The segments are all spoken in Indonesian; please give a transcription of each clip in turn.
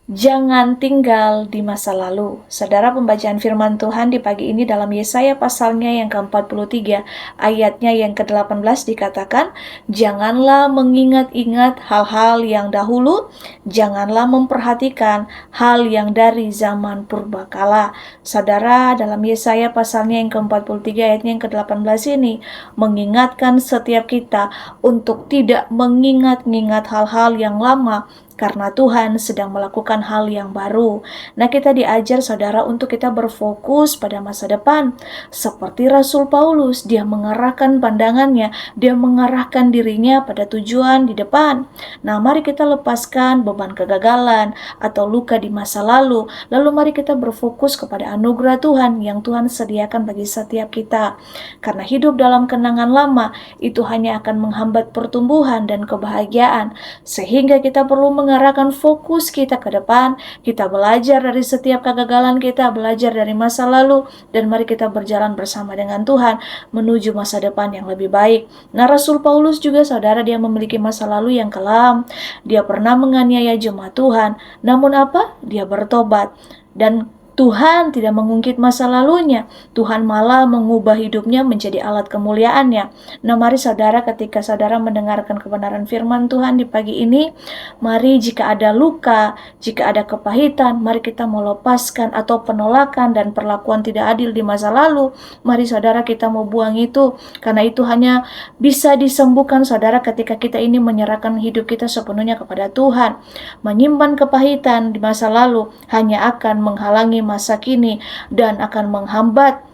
Jangan tinggal di masa lalu. Saudara, pembacaan firman Tuhan di pagi ini dalam Yesaya pasalnya yang ke-43, ayatnya yang ke-18 dikatakan, "Janganlah mengingat-ingat hal-hal yang dahulu, janganlah memperhatikan hal yang dari zaman purbakala." Saudara, dalam Yesaya pasalnya yang ke-43 ayatnya yang ke-18 ini mengingatkan setiap kita untuk tidak mengingat-ingat hal-hal yang lama, karena Tuhan sedang melakukan hal yang baru. Nah, kita diajar saudara untuk kita berfokus pada masa depan. Seperti Rasul Paulus, dia mengarahkan pandangannya, dia mengarahkan dirinya pada tujuan di depan. Nah, mari kita lepaskan beban kegagalan atau luka di masa lalu. Lalu mari kita berfokus kepada anugerah Tuhan yang Tuhan sediakan bagi setiap kita. Karena hidup dalam kenangan lama itu hanya akan menghambat pertumbuhan dan kebahagiaan. Sehingga kita perlu mengarahkan fokus kita ke depan, kita belajar dari setiap kegagalan kita, belajar dari masa lalu, dan mari kita berjalan bersama dengan Tuhan menuju masa depan yang lebih baik. Nah, Rasul Paulus juga saudara, dia memiliki masa lalu yang kelam. Dia pernah menganiaya jemaat Tuhan, namun apa? Dia bertobat. Dan Tuhan tidak mengungkit masa lalunya. Tuhan malah mengubah hidupnya menjadi alat kemuliaannya. Nah, mari saudara, ketika saudara mendengarkan kebenaran firman Tuhan di pagi ini, mari jika ada luka, jika ada kepahitan, mari kita melepaskan atau penolakan dan perlakuan tidak adil di masa lalu. Mari saudara, kita mau buang itu, karena itu hanya bisa disembuhkan saudara ketika kita ini menyerahkan hidup kita sepenuhnya kepada Tuhan. Menyimpan kepahitan di masa lalu hanya akan menghalangi masa kini dan akan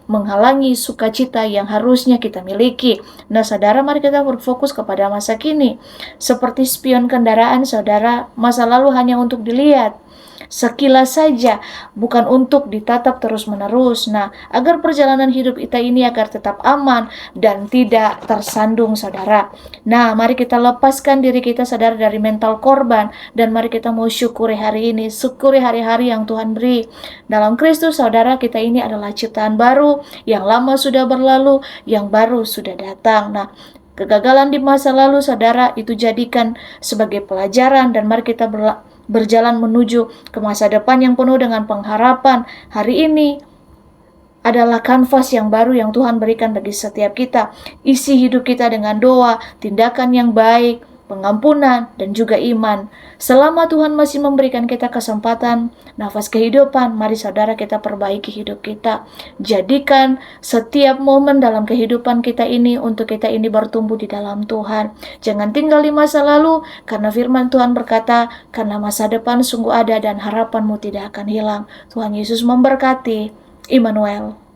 menghalangi sukacita yang harusnya kita miliki. Nah, saudara, mari kita berfokus kepada masa kini. Seperti spion kendaraan, saudara, masa lalu hanya untuk dilihat sekilas saja, bukan untuk ditatap terus-menerus. Nah, agar perjalanan hidup kita ini agar tetap aman dan tidak tersandung, saudara. Nah, mari kita lepaskan diri kita, saudara, dari mental korban, dan mari kita mau syukuri hari ini, syukuri hari-hari yang Tuhan beri. Dalam Kristus, saudara, kita ini adalah ciptaan baru, yang lama sudah berlalu, yang baru sudah datang. Nah, kegagalan di masa lalu, saudara, itu jadikan sebagai pelajaran, dan mari kita berjalan menuju ke masa depan yang penuh dengan pengharapan. Hari ini adalah kanvas yang baru yang Tuhan berikan bagi setiap kita. Isi hidup kita dengan doa, tindakan yang baik, pengampunan, dan juga iman. Selama Tuhan masih memberikan kita kesempatan, nafas kehidupan, mari saudara kita perbaiki hidup kita. Jadikan setiap momen dalam kehidupan kita ini untuk kita ini bertumbuh di dalam Tuhan. Jangan tinggal di masa lalu, karena firman Tuhan berkata, karena masa depan sungguh ada dan harapanmu tidak akan hilang. Tuhan Yesus memberkati. Immanuel.